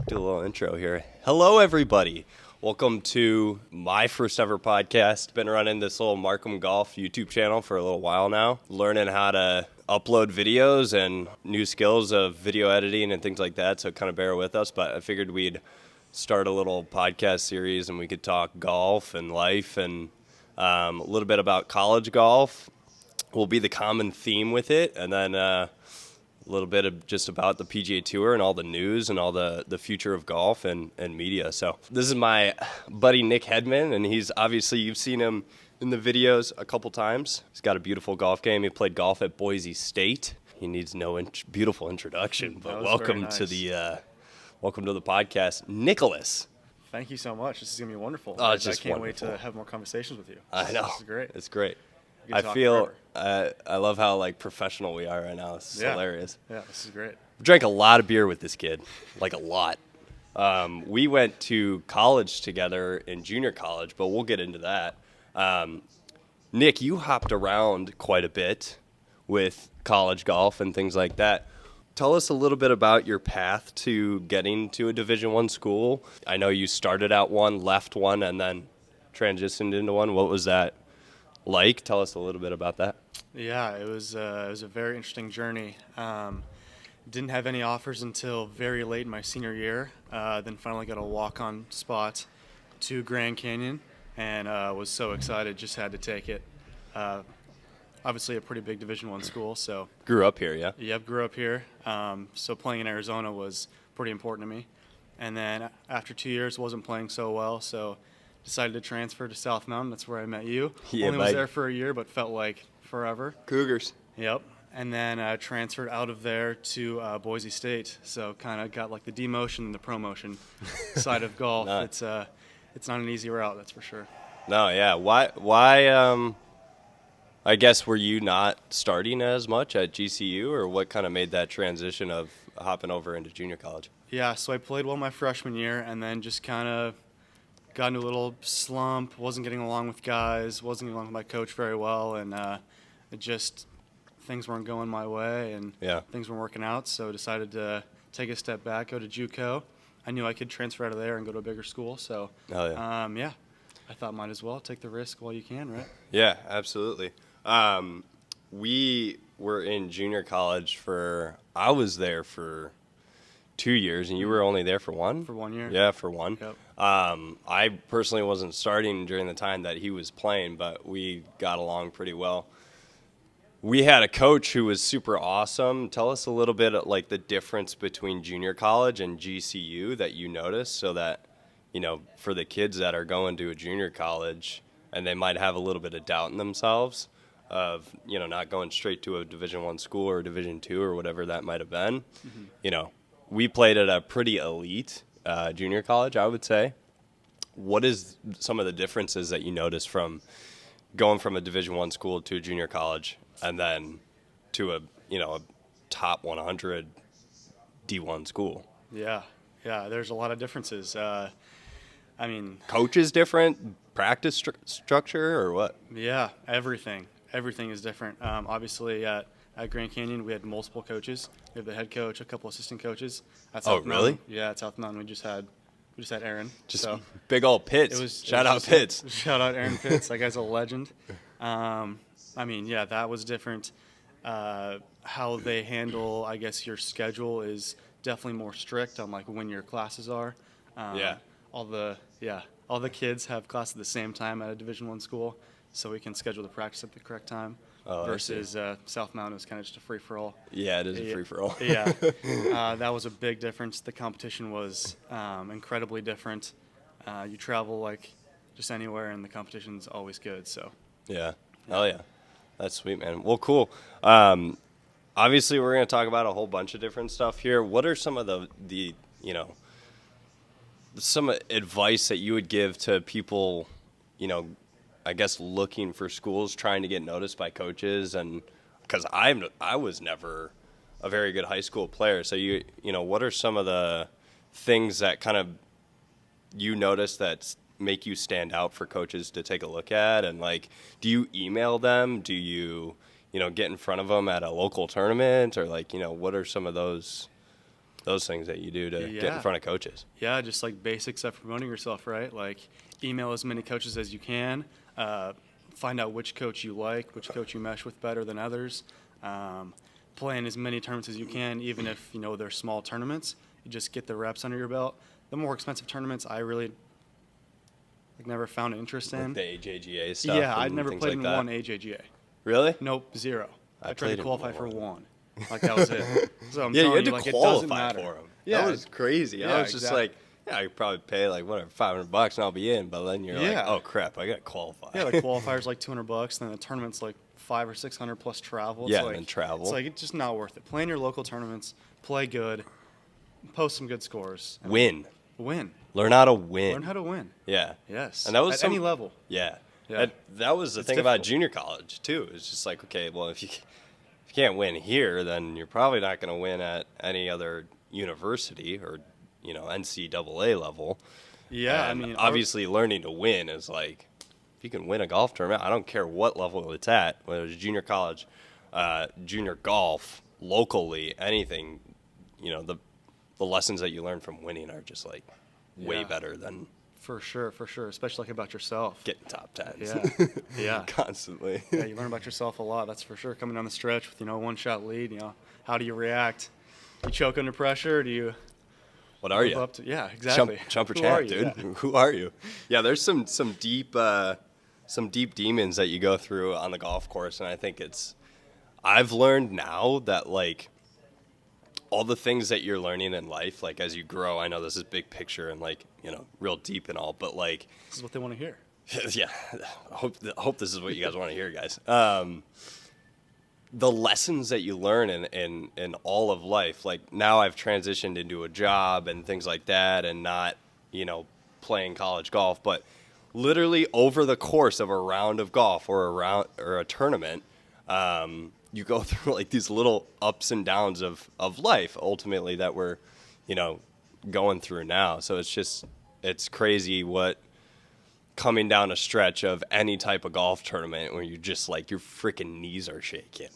Do a little intro here. Hello, everybody. Welcome to my first ever podcast. Been running this little Markham Golf YouTube channel for a little while now, learning how to upload videos and new skills of video editing and things like that, so kind of bear with us. But I figured we'd start a little podcast series and we could talk golf and life and a little bit about college golf will be the common theme with it, and then a little bit of just about the PGA Tour and all the news and all the future of golf and media. So this is my buddy Nick Hedman, and he's obviously, you've seen him in the videos a couple times. He's got a beautiful golf game. He played golf at Boise State. He needs no beautiful introduction, but welcome to the podcast, Nicholas. Thank you so much. This is going to be wonderful. Oh, it's I just can't wonderful. wait to have more conversations with you. I know. This is great. It's great. We can I talk feel, forever. I love how professional we are right now. This is hilarious. Yeah, this is great. Drank a lot of beer with this kid, like a lot. We went to college together in junior college, but we'll get into that. Nick, you hopped around quite a bit with college golf and things like that. Tell us a little bit about your path to getting to a Division I school. I know you started out one, left one, and then transitioned into one. What was that like? Tell us a little bit about that. Yeah, it was a very interesting journey. Didn't have any offers until very late in my senior year. Then finally got a walk-on spot to Grand Canyon, and was so excited. Just had to take it. Obviously, a pretty big Division I school. So Grew up here, yeah? Yep, grew up here. So playing in Arizona was pretty important to me. And then after 2 years, wasn't playing so well, so decided to transfer to South Mountain. That's where I met you. Yeah, Only was there for a year, but felt like forever. Cougars. Yep. And then transferred out of there to Boise State. So kind of got like the demotion and the promotion side of golf. Nice. It's not an easy route, that's for sure. No, yeah. Why I guess, were you not starting as much at GCU, or what kind of made that transition of hopping over into junior college? Yeah, so I played well my freshman year, and then just kind of got into a little slump, wasn't getting along with guys, wasn't getting along with my coach very well, and things weren't going my way, and things weren't working out, so decided to take a step back, go to JUCO. I knew I could transfer out of there and go to a bigger school, so I thought might as well take the risk while you can, right? Yeah, absolutely. We were in junior college I was there for 2 years, and you were only there for one? For 1 year. Yeah, for one. Yep. I personally wasn't starting during the time that he was playing, but we got along pretty well. We had a coach who was super awesome. Tell us a little bit of, the difference between junior college and GCU that you noticed, so that, for the kids that are going to a junior college and they might have a little bit of doubt in themselves of, not going straight to a Division I school or Division II or whatever that might have been. Mm-hmm. We played at a pretty elite junior college, I would say. What is some of the differences that you noticed from going from a Division I school to a junior college and then to a top 100 D1 school? Yeah, there's a lot of differences. Coaches different, practice structure, or what? Yeah, everything is different. Obviously, at Grand Canyon, we had multiple coaches. We have the head coach, a couple assistant coaches. At South Mountain, really? Yeah, at South Mountain, we just had Aaron. So big old Pitts. Shout out Pitts. Shout out Aaron Pitts. That guy's a legend. That was different. How they handle, I guess, your schedule is definitely more strict on when your classes are. All the kids have class at the same time at a Division I school, so we can schedule the practice at the correct time. Versus South Mountain is kind of just a free-for-all. Yeah, it is a free-for-all. That was a big difference. The competition was incredibly different. You travel just anywhere, and the competition's always good. So. Yeah. Oh yeah, that's sweet, man. Well, cool. Obviously, we're going to talk about a whole bunch of different stuff here. What are some of the some advice that you would give to people, I guess, looking for schools, trying to get noticed by coaches? And because I was never a very good high school player, so what are some of the things that kind of you notice that make you stand out for coaches to take a look at? And do you email them? Do you get in front of them at a local tournament, or what are some of those those things that you do to get in Yeah. front of coaches. Yeah, just like basics of promoting yourself, right? Like email as many coaches as you can. Find out which coach you like, which coach you mesh with better than others. Play in as many tournaments as you can, even if they're small tournaments. You just get the reps under your belt. The more expensive tournaments, I really never found an interest in. Like the AJGA stuff. Yeah, I'd and never things played like in that. one AJGA. Really? Nope, zero. I tried played to in qualify for one. one. Like that was it. So I'm Yeah, you telling had to like, it doesn't qualify matter. for them. Yeah, That was crazy. I yeah, was just exactly. like, yeah, I could probably pay like whatever, $500 and I'll be in. But then you're like, Yeah. oh crap, I got to qualify. Yeah, the qualifier's like $200, then the tournament's like $500 or $600 plus travel. It's Yeah, like, and then travel. It's like it's just not worth it. Play in your local tournaments, play good, post some good scores, and Win. win. Learn how to win. Learn how to win. Yeah. Yes. And that was at any level. Yeah. Yeah. That was the It's thing about difficult. junior college too. It's just like, okay, well, if you can't win here, then you're probably not going to win at any other university or NCAA level. Yeah, And I mean, obviously, learning to win is like, if you can win a golf tournament, I don't care what level it's at, whether it's junior college, junior golf, locally, anything. The lessons that you learn from winning are just like way Yeah. better than for sure, especially like about yourself. getting top tens. Yeah, yeah. Constantly. Yeah, you learn about yourself a lot. That's for sure. Coming down the stretch with a one-shot lead, how do you react? You choke under pressure? Do you? What are move you? up to, yeah, exactly. Chumper Who are champ, you? dude. Yeah. Who are you? Yeah, there's some deep demons that you go through on the golf course, and I think I've learned now that like all the things that you're learning in life, like as you grow, I know this is big picture and like real deep and all, but like This is what they want to hear. yeah, I hope this is what you guys want to hear, guys. The lessons that you learn in all of life, like now I've transitioned into a job and things like that, and not playing college golf, but literally over the course of a round of golf or a tournament, you go through like these little ups and downs of life ultimately that we're going through now. So it's crazy what coming down a stretch of any type of golf tournament where you just like your freaking knees are shaking,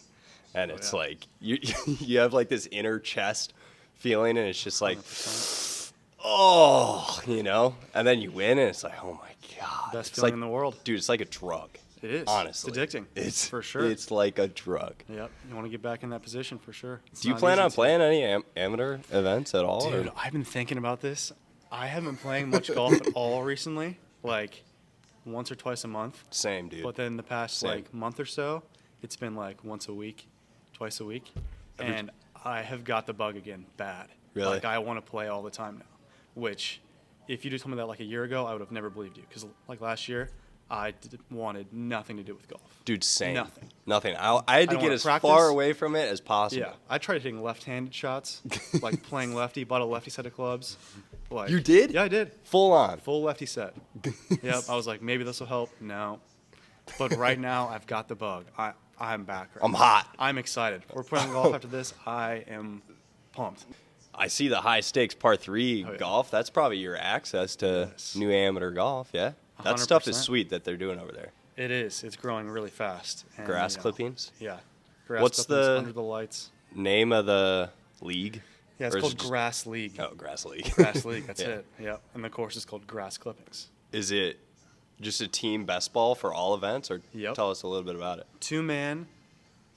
and it's yeah. like you you have like this inner chest feeling, and it's just like 100%. and then you win, and it's like, oh my god, Best it's feeling like, in the world. dude, it's like a drug. It is. Honestly, It's addicting. It's for sure. It's like a drug. Yep. You want to get back in that position for sure. It's Do you not plan easy on to- playing any amateur events at all? Dude, or- I've been thinking about this. I haven't been playing much golf at all recently. Like once or twice a month. Same, dude. But then the past Same. like month or so, it's been like once a week, twice a week, and I have got the bug again bad. Really? Like I want to play all the time now. Which, if you just told me that like a year ago, I would have never believed you. Because like last year, I wanted nothing to do with golf. Dude, same. Nothing. I had to I don't get wanna as practice. far away from it as possible. Yeah, I tried hitting left-handed shots, like playing lefty. Bought a lefty set of clubs. Like, You did? Yeah, I did. Full on. Full lefty set. Yep. I was like, maybe this will help. No, but right now I've got the bug. I'm back. Right I'm now. hot. I'm excited. We're playing golf after this. I am pumped. I see the high stakes par 3 Oh, yeah. golf. That's probably your access to Yes. new amateur golf. Yeah, that stuff is 100%. sweet that they're doing over there. It is. It's growing really fast. And, Grass clippings. Yeah. Grass What's clippings the- under the lights? Name of the league? Yeah, it's Or is called it just- Grass League. Oh, grass league. Grass League. That's Yeah. it. Yep. And the course is called Grass Clippings. Is it just a team best ball for all events, or Yep. tell us a little bit about it? Two-man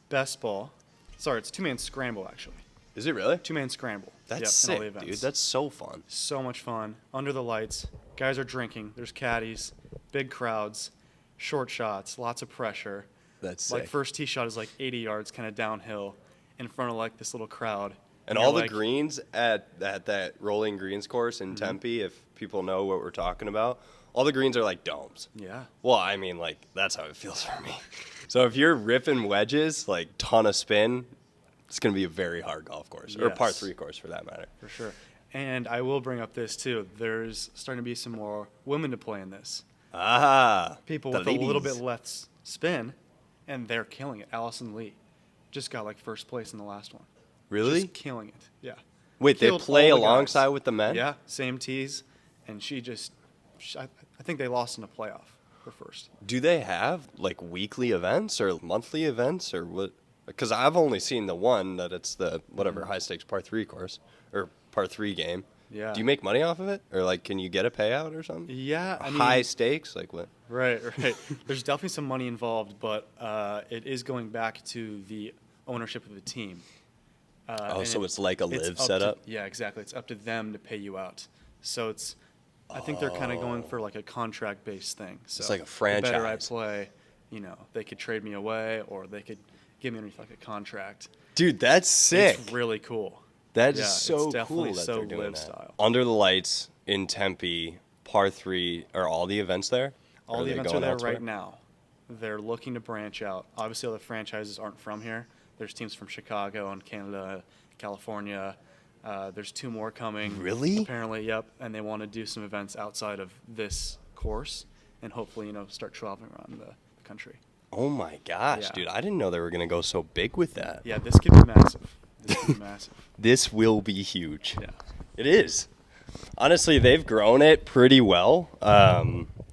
best ball. Sorry, it's two-man scramble actually. Is it really? Two-man scramble. That's yep, in all the sick, dude. events. That's so fun. So much fun. Under the lights. Guys are drinking. There's caddies. Big crowds. Short shots. Lots of pressure. That's Like sick. first tee shot is like 80 yards kind of downhill in front of like this little crowd. And you're all the like, greens at that rolling greens course in Mm-hmm. Tempe, if people know what we're talking about, all the greens are like domes. Yeah. Well, I mean, like, that's how it feels for me. So if you're ripping wedges, like, ton of spin, it's going to be a very hard golf course, or par Yes. 3 course for that matter. For sure. And I will bring up this too. There's starting to be some more women to play in this. Ah. People the with a little ladies. bit less spin, and they're killing it. Allison Lee just got like first place in the last one. Really? Just killing it. Yeah. Wait, they Killed play all the guys. alongside with the men? Yeah, same tees, and I think they lost in the playoff for first. Do they have, like, weekly events or monthly events or what? Because I've only seen the one that it's the, whatever, high stakes par 3 course, or par 3 game. Yeah. Do you make money off of it? Or, like, can you get a payout or something? Yeah. I mean, high stakes? Like what? Right. There's definitely some money involved, but it is going back to the ownership of the team. So it's like a live setup? Yeah, exactly. It's up to them to pay you out. So I think they're kind of going for like a contract-based thing. So it's like a franchise. The better I play, they could trade me away or they could give me underneath like a contract. Dude, that's sick. It's really cool. That is Yeah, so it's definitely cool that so they're doing live that. style. Under the lights in Tempe, par 3, are all the events there? Or All the they events are going there elsewhere? right now. They're looking to branch out. Obviously, all the franchises aren't from here. There's teams from Chicago and Canada, California. There's 2 more coming. Really? Apparently, yep. And they want to do some events outside of this course and hopefully, start traveling around the country. Oh my gosh, Yeah. dude. I didn't know they were going to go so big with that. Yeah, this could be massive. This will be huge. Yeah. It is. Honestly, they've grown it pretty well.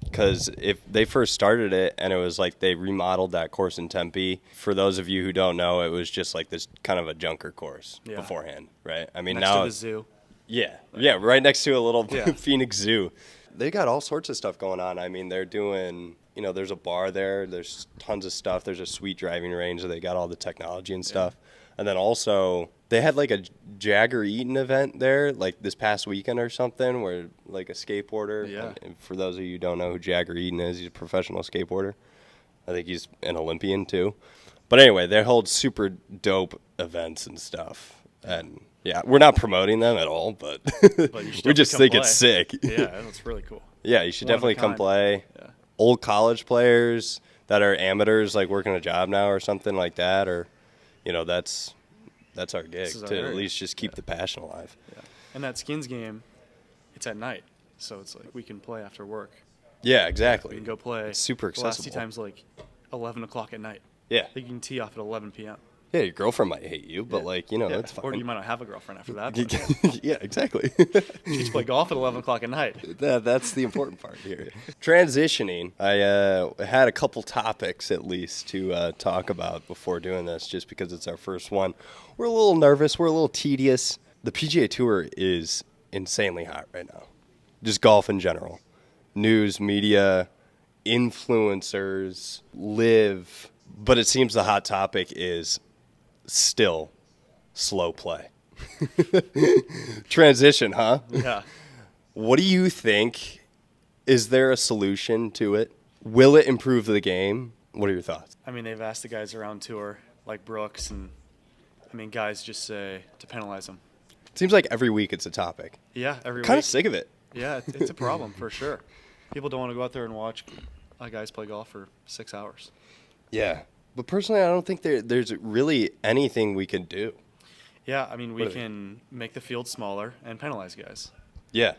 Because if they first started it and it was like they remodeled that course in Tempe, for those of you who don't know, it was just like this kind of a junker course beforehand, right? I mean, Next now to the zoo. Yeah, right next to a little Yeah. Phoenix Zoo. They got all sorts of stuff going on. I mean, they're doing, there's a bar there. There's tons of stuff. There's a sweet driving range. They got all the technology and stuff. And then also, they had like a Jagger Eaton event there, like this past weekend or something, where like a skateboarder. Yeah. And for those of you who don't know who Jagger Eaton is, he's a professional skateboarder. I think he's an Olympian too. But anyway, they hold super dope events and stuff. And yeah, we're not promoting them at all, but, we just think it's sick. Yeah, it's really cool. Yeah, you should One of a definitely come kind. play. Yeah. Old college players that are amateurs, like working a job now or something like that, or that's our gig is our to at area. least just keep the passion alive. Yeah. And that skins game, it's at night. So it's like we can play after work. Yeah, exactly. We can go play. It's super The last tee accessible. times like 11 o'clock at night. Yeah. You can tee off at 11 p.m. Yeah, your girlfriend might hate you, but that's fine. Or you might not have a girlfriend after that. But Yeah, exactly. you just play golf at 11 o'clock at night. That's the important part here. Transitioning, I had a couple topics at least to talk about before doing this, just because it's our first one. We're a little nervous. We're a little tedious. The PGA Tour is insanely hot right now. Just golf in general. News, media, influencers, live. But it seems the hot topic is still slow play. Transition, huh? Yeah. What do you think? Is there a solution to it? Will it improve the game? What are your thoughts? I mean, they've asked the guys around tour, like Brooks, and guys just say to penalize them. It seems like every week it's a topic. Yeah, every Kind week. of sick of it. Yeah, it's a problem for sure. People don't want to go out there and watch guys play golf for 6 hours. Yeah. But personally, I don't think there's really anything we can do. Yeah, I mean, we can make the field smaller and penalize guys. Yeah.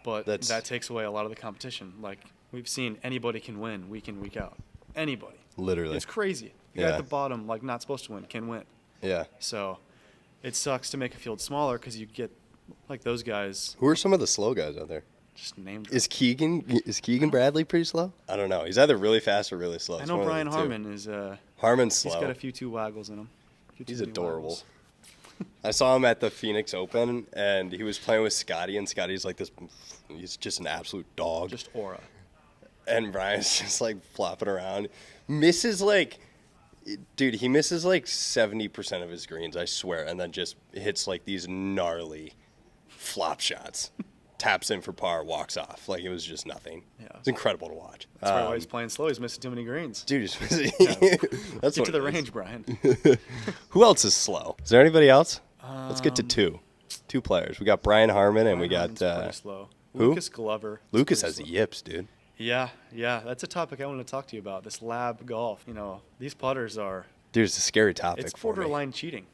But that takes away a lot of the competition. Like, we've seen anybody can win week in, week out. Anybody. Literally. It's crazy. The guy at the bottom, like, not supposed to win, can win. Yeah. So it sucks to make a field smaller because you get, like, those guys. Who are some of the slow guys out there? Just named. Is Keegan Bradley pretty slow? I don't know. He's either really fast or really slow. I It's know one of the Brian two. Harmon is. Harmon's slow. He's got a few two waggles in him. He's adorable. I saw him at the Phoenix Open, and he was playing with Scotty, and Scotty's like this. He's just an absolute dog. Just aura. And Brian's just like flopping around. Misses like, dude, he misses like 70% of his greens, I swear, and then just hits like these gnarly flop shots. Taps in for par, walks off. Like it was just nothing. Yeah. It's incredible to watch. That's probably why he's playing slow. He's missing too many greens. Dude, he's missing. That's Get what to the it is. range, Brian. Who else is slow? Is there anybody else? Let's get to two players. We got Brian Harmon and we got Harmon's pretty slow. who? Lucas Glover. is Lucas pretty has slow. yips, dude. Yeah. That's a topic I want to talk to you about. This lab golf. These putters are. Dude, it's a scary topic. It's for me. borderline cheating.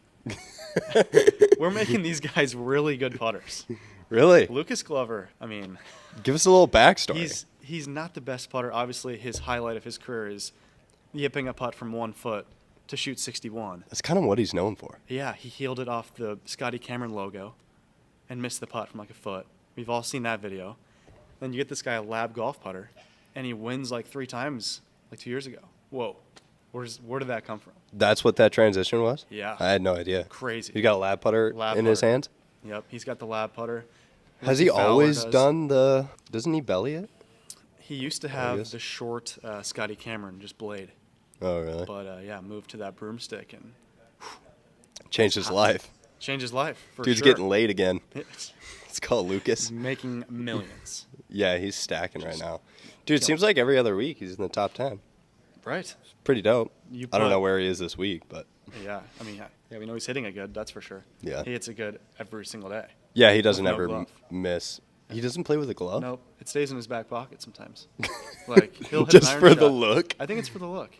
We're making these guys really good putters. Really? Lucas Glover. I mean, Give us a little backstory. he's not the best putter. Obviously, his highlight of his career is yipping a putt from 1 foot to shoot 61. That's kind of what he's known for. Yeah, he heeled it off the Scotty Cameron logo and missed the putt from like a foot. We've all seen that video. Then you get this guy a lab golf putter, and he wins like 3 times like 2 years ago. Whoa. Where did that come from? That's what that transition was? Yeah. I had no idea. Crazy. He got a lab putter Lab in his putter. hands? Yep, he's got the lab putter. Has he Fowler always does. done the? Doesn't he belly it? He used to guess. have the short Scotty Cameron, just blade. Oh, really? But yeah, moved to that broomstick and Changed his life. changed his life for Dude's sure. getting laid again. It's called Lucas. Making millions. Yeah, he's stacking right now. Dude, it seems like every other week he's in the top 10. Right. Pretty dope. You I don't put- know where he is this week, but Yeah, I mean, yeah, we know he's hitting it good. That's for sure. Yeah. He hits it good every single day. yeah, he doesn't no ever glove. miss. He doesn't play with a glove? Nope, it stays in his back pocket sometimes. Like he'll hit Just an iron for the shot. look? I think it's for the look.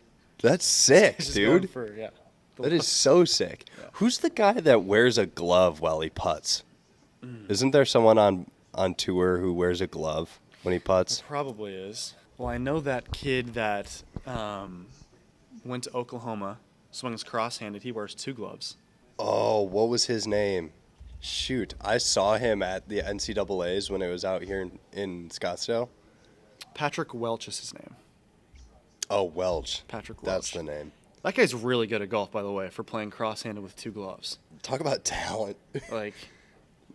That's sick, He's just going dude. for, yeah. the That look. is so sick. Yeah. Who's the guy that wears a glove while he putts? Isn't there someone on tour who wears a glove when he putts? Probably is. Well, I know that kid that went to Oklahoma, swung his cross-handed. He wears 2 gloves. Oh, what was his name? Shoot, I saw him at the NCAAs when it was out here in Scottsdale. Patrick Welch is his name. Oh, Welch. Patrick That's Welch. the name. That guy's really good at golf, by the way, for playing cross-handed with 2 gloves. Talk about talent. Like,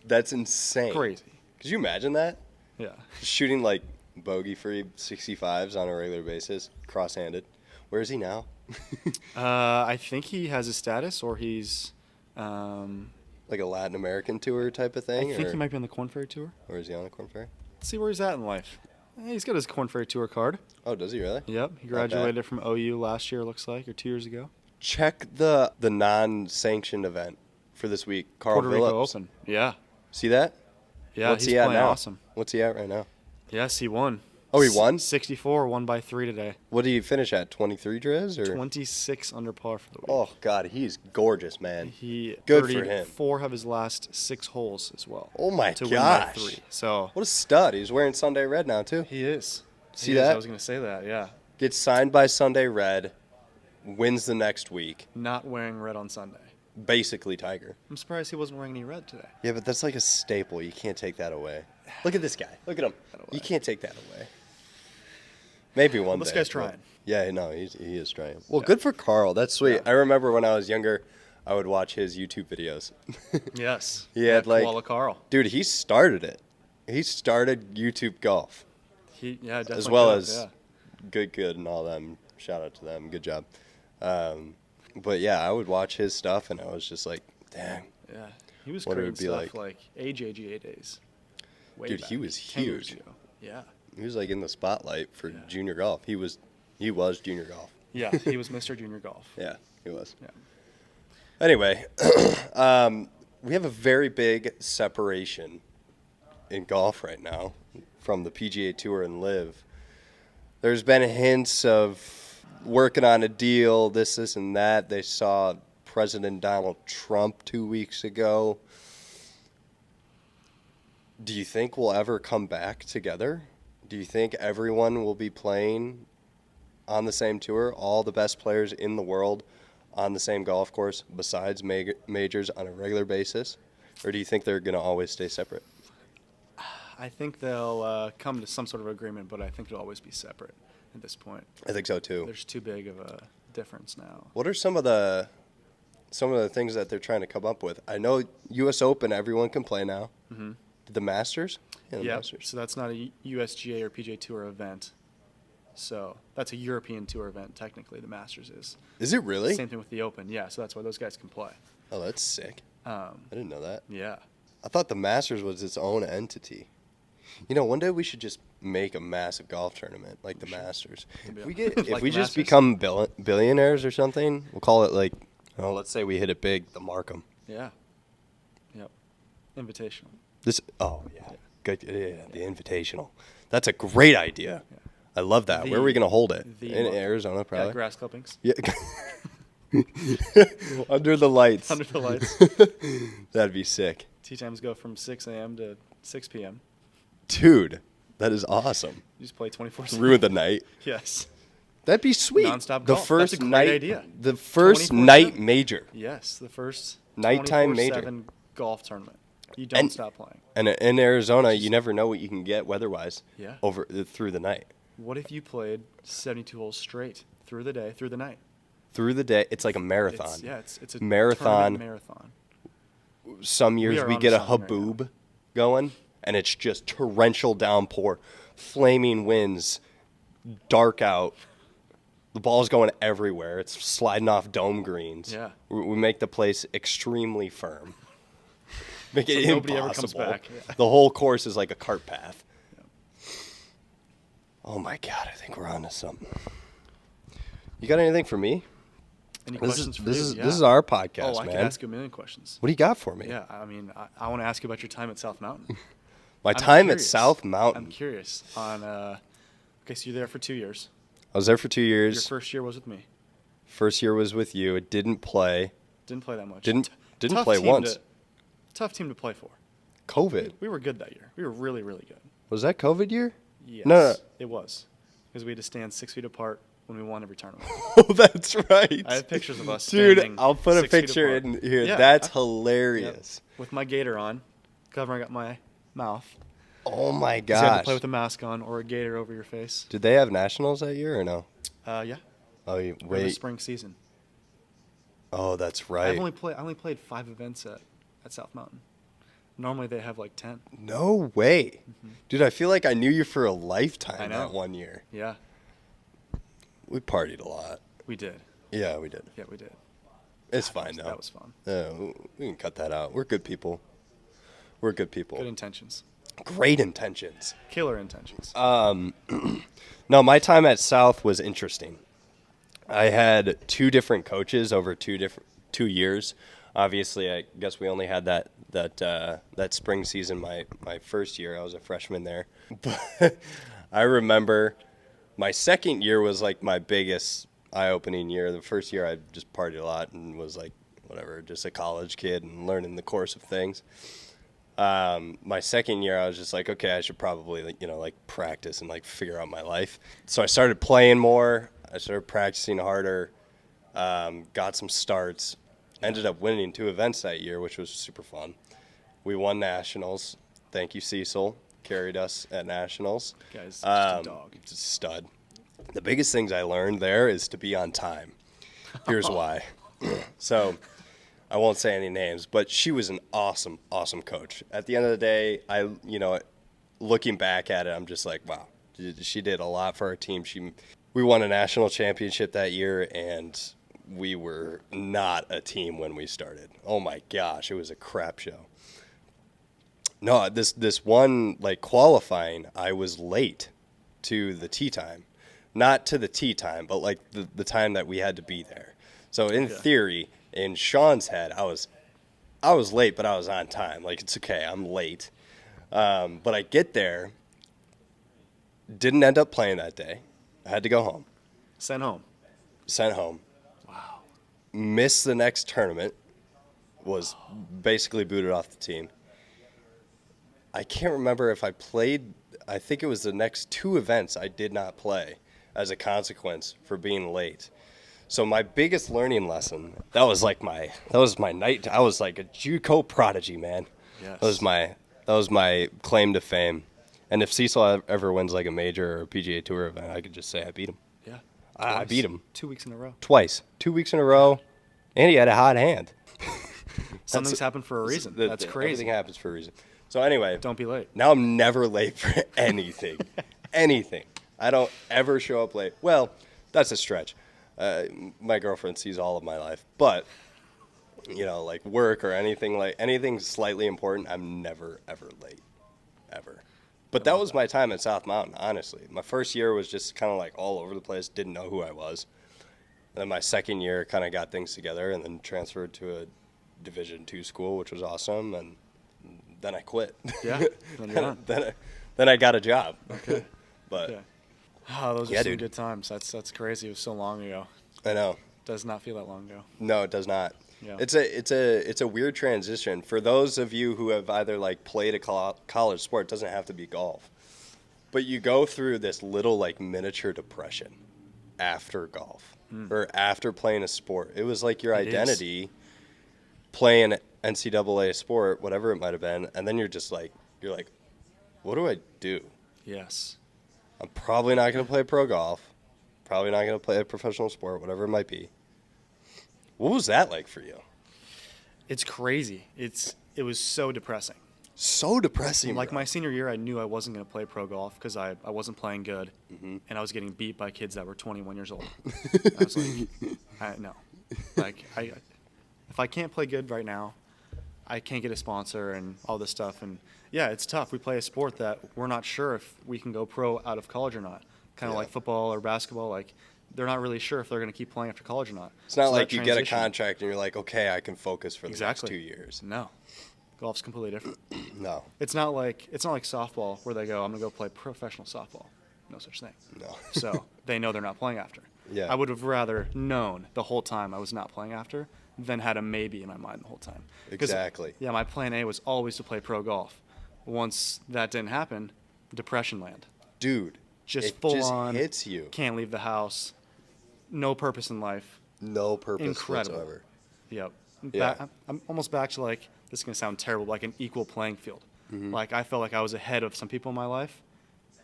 That's insane. crazy. Could you imagine that? Yeah. Shooting like bogey-free 65s on a regular basis, cross-handed. Where is he now? I think he has a status, or he's. Like a Latin American tour type of I thing? think or, he might be on the Corn Ferry Tour. or is he on a Corn Ferry? Let's see where he's at in life. He's got his Corn Ferry Tour card. Oh, does he really? Yep, he Not bad. graduated from OU last year, looks like, or 2 years ago. Check the non-sanctioned event for this week. Carl Puerto Rico Phillips. Open. Yeah. See that? Yeah, What's he's he at playing now? awesome. What's he at right now? Yes, he won. Oh, he won? 64, won by 3 today. What did he finish at? 23 Driz? Or? 26 under par for the week. Oh, God, he's gorgeous, man. He Good for birdied him. 4 of his last 6 holes as well. Oh, my to gosh. win by 3. So What a stud. He's wearing Sunday Red now, too. he is. See He is. that? I was going to say that, yeah. Gets signed by Sunday Red, wins the next week. Not wearing red on Sunday. Basically Tiger. I'm surprised he wasn't wearing any red today. Yeah, but that's like a staple. You can't take that away. Look at this guy. Look at him. You can't take that away. Maybe one This day. guy's but- trying. Yeah, no, he is trying. Well, Yeah. good for Carl. That's sweet. Yeah. I remember when I was younger, I would watch his YouTube videos. Yes. He had, like- Koala Carl. Dude, he started it. He started YouTube golf. Yeah, definitely. As well could, as yeah. good and all them. Shout out to them. Good job. But yeah, I would watch his stuff and I was just like, damn. Yeah. He was What it creating would be stuff like. like AJGA days. Way Dude, back, he was 10 years huge. ago. Yeah. He was like in the spotlight for Yeah. junior golf. He was junior golf. Yeah, he was Mr. Junior Golf. Yeah, he was. Yeah. Anyway, we have a very big separation in golf right now from the PGA Tour and Live. There's been hints of working on a deal, this, and that. They saw President Donald Trump 2 weeks ago. Do you think we'll ever come back together? Do you think everyone will be playing on the same tour, all the best players in the world on the same golf course besides majors on a regular basis? Or do you think they're going to always stay separate? I think they'll come to some sort of agreement, but I think it'll always be separate at this point. I think so too. There's too big of a difference now. What are some of the things that they're trying to come up with? I know U.S. Open, everyone can play now. Mm-hmm. The Masters? Yeah, the Yeah, Masters. so that's not a USGA or PGA Tour event. So that's a European Tour event, technically, the Masters is. Is it really? Same thing with the Open, yeah, so that's why those guys can play. Oh, that's sick. I didn't know that. Yeah. I thought the Masters was its own entity. You know, one day we should just make a massive golf tournament like the Masters. If we get, if Like we the just Masters? become billionaires or something, we'll call it like, oh, let's say we hit it big, the Markham. Yeah. Yep. Invitational. This, oh yeah, good, yeah, the Invitational. That's a great idea. Yeah. I love that. Where are we gonna hold it? In Markham. Arizona, probably. Yeah, grass clippings. Yeah. Under the lights. Under the lights. That'd be sick. Tee times go from 6 a.m. to 6 p.m. Dude, that is awesome. You just play 24/7. Ruin the night. Yes. That'd be sweet. Nonstop The golf. first That's a great night idea. The first 24/7. night major. Yes, the first Nighttime major. 24/7 golf tournament. You don't And- stop playing. And in Arizona, you never know what you can get weather-wise Yeah. over through the night. What if you played 72 holes straight through the day, through the night? Through the day, it's like a marathon. It's a Marathon. tournament marathon. some years we onto get a something right now. haboob going, and it's just torrential downpour, flaming winds, dark out. The ball's going everywhere. It's sliding off dome greens. Yeah. We make the place extremely firm. Make it So nobody impossible. ever comes back. Yeah. The whole course is like a cart path. Oh my God, I think we're on to something. You got anything for me? Any questions for you? This is our podcast, Oh, I man. can ask you a million questions. What do you got for me? Yeah, I mean, I want to ask you about your time at South Mountain. My I'm time at curious. South Mountain. I'm curious on. Okay, so you're there for 2 years. I was there for 2 Your years. first year was with me. First year was with you. It didn't play. Didn't play that much. Didn't Tough play team once. Tough team to play for. COVID. We were good that year. We were really, really good. Was that COVID year? Yes. No. It was. Because we had to stand 6 feet apart when we won every tournament. Oh, that's right. I have pictures of us Dude, standing I'll put a 6 feet picture apart. in here. Yeah, That's Yep. hilarious. With my gator on, covering up my mouth. Oh my 'Cause you had to gosh. play with a mask on or a gator over your face. Did they have nationals that year or no? Yeah. Oh, In the wait. spring season. Oh, that's I right. only played 5 events at South Mountain. Normally they have like 10. No way. Dude, I feel like I knew you for a lifetime I know. that 1 year. Yeah, We partied a lot. we did. Yeah, we did. Yeah, we did. It's fine, though. That was fun. We can cut that out. We're good people. We're good people. Good intentions. Great intentions. Killer intentions. No, my time at South was interesting. I had 2 different coaches over 2 years. Obviously, I guess we only had that spring season. My first year, I was a freshman there. But I remember my second year was like my biggest eye-opening year. The first year, I just partied a lot and was like, whatever, just a college kid and learning the course of things. My second year, I was just like, okay, I should probably, practice and, figure out my life. So I started playing more. I started practicing harder, got some starts, ended up winning 2 events that year, which was super fun. We won nationals. Thank you, Cecil. Carried us at nationals. Guy's just a dog. Just a stud. The biggest things I learned there is to be on time. Here's why. So I won't say any names, but she was an awesome, awesome coach. At the end of the day, looking back at it, I'm just like, wow, she did a lot for our team. We won a national championship that year, and we were not a team when we started. Oh my gosh, it was a crap show. No, this one qualifying, I was late to the tee time. Not to the tee time, but the time that we had to be there. So in theory, in Sean's head, I was late, but I was on time. It's okay, I'm late. But I get there, didn't end up playing that day. I had to go home. Sent home. Wow. Missed the next tournament. Was basically booted off the team. I can't remember if I played. I think it was the next 2 events I did not play as a consequence for being late. So my biggest learning lesson, that was my night. I was like a JUCO prodigy, man. Yes. That was my claim to fame. And if Cecil ever wins a major or a PGA Tour event, I could just say I beat him. Yeah. I beat him 2 weeks in a row. twice, 2 weeks in a row, and he had a hot hand. Something's happened for a reason. That's crazy. Everything happens for a reason. So anyway, Don't be late. now I'm never late for anything. Anything. I don't ever show up late. Well, that's a stretch. My girlfriend sees all of my life. But, work or anything slightly important, I'm never, ever late. Ever. But that was my time at South Mountain, honestly. My first year was just kind of all over the place, didn't know who I was. And then my second year kind of got things together and then transferred to a Division II school, which was awesome. And then I quit. Yeah. Then you're done. then I got a job. Okay. But Yeah. Oh, those are Yeah, some dude. good times. That's crazy. It was so long ago. I know. Does not feel that long ago. No, it does not. Yeah. It's a weird transition for those of you who have either played a college sport. It doesn't have to be golf, but you go through this little miniature depression after golf or after playing a sport. It was your It is. identity playing NCAA sport, whatever it might have been, and then you're like, what do I do? Yes. I'm probably not going to play pro golf. Probably not going to play a professional sport, whatever it might be. What was that like for you? It's crazy. It was so depressing. So depressing. Like bro. my senior year, I knew I wasn't going to play pro golf because I wasn't playing good, and I was getting beat by kids that were 21 years old. I was like, no. Like, if I can't play good right now, I can't get a sponsor and all this stuff. And, yeah, it's tough. We play a sport that we're not sure if we can go pro out of college or not. Kind of like football or basketball. Like, they're not really sure if they're going to keep playing after college or not. It's not So like that you get a transition- contract and you're like, okay, I can focus for the Exactly. next 2 years. No. Golf's completely different. No. It's not like softball where they go, I'm going to go play professional softball. No such thing. No. So they know they're not playing after. Yeah. I would have rather known the whole time I was not playing after than had a maybe in my mind the whole time. 'Cause, Exactly. Yeah, my plan A was always to play pro golf. Once that didn't happen, depression land. Dude. Just it full just on. hits you. Can't leave the house. No purpose in life. No purpose Incredible. whatsoever. Yep. Yeah. I'm almost back to like, this is going to sound terrible, like an equal playing field. Mm-hmm. Like I felt like I was ahead of some people in my life.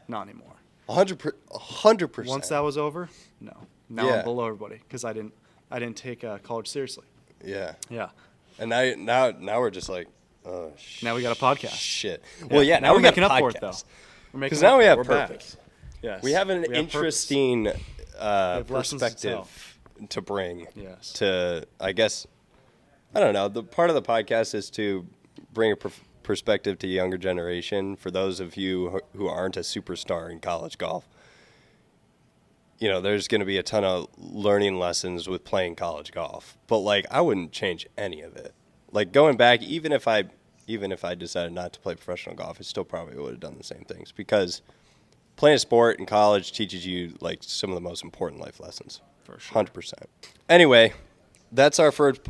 Not anymore. 100%. Once that was over, no. Now Yeah. I'm below everybody because I didn't take college seriously. Yeah. Yeah. And now we're just like, oh, Now we got a podcast. Shit. Well, yeah, now we're we got making up for it podcast. though. We're making Because up now we for it. have We're back. purpose. Yes. We have an purpose. interesting have lessons to perspective to bring Yes. to, I guess, I don't know. The part of the podcast is to bring a perspective to younger generation. For those of you who aren't a superstar in college golf, you know, there's going to be a ton of learning lessons with playing college golf. But like, I wouldn't change any of it. Like going back, even if I decided not to play professional golf, I still probably would have done the same things because playing a sport in college teaches you like some of the most important life lessons. For sure. 100%. Anyway, that's our first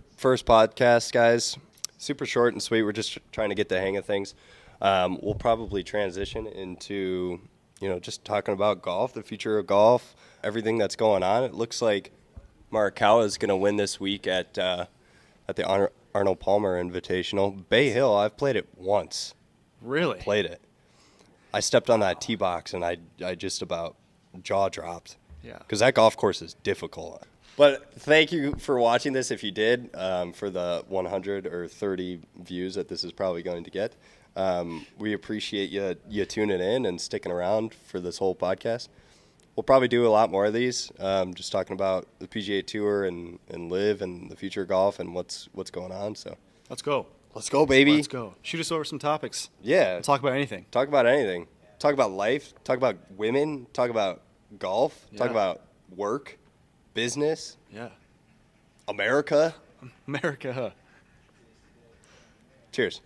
podcast, guys. Super short and sweet. We're just trying to get the hang of things. We'll probably transition into, just talking about golf, the future of golf, everything that's going on. It looks like Markham is going to win this week at the Arnold Palmer Invitational. Bay Hill, I've played it once. Really? Played it. I stepped on that tee box and I just about jaw dropped. Yeah. Because that golf course is difficult. But thank you for watching this if you did, for the 100 or 30 views that this is probably going to get. We appreciate you tuning in and sticking around for this whole podcast. We'll probably do a lot more of these, just talking about the PGA Tour and LIV and the future of golf and what's going on. So Let's go. let's go, baby. Let's go. Shoot us over some topics. Yeah. Talk about anything. Talk about anything. Talk about life. Talk about women. Talk about golf. Talk Yeah. about work, business, Yeah. America. America. Cheers.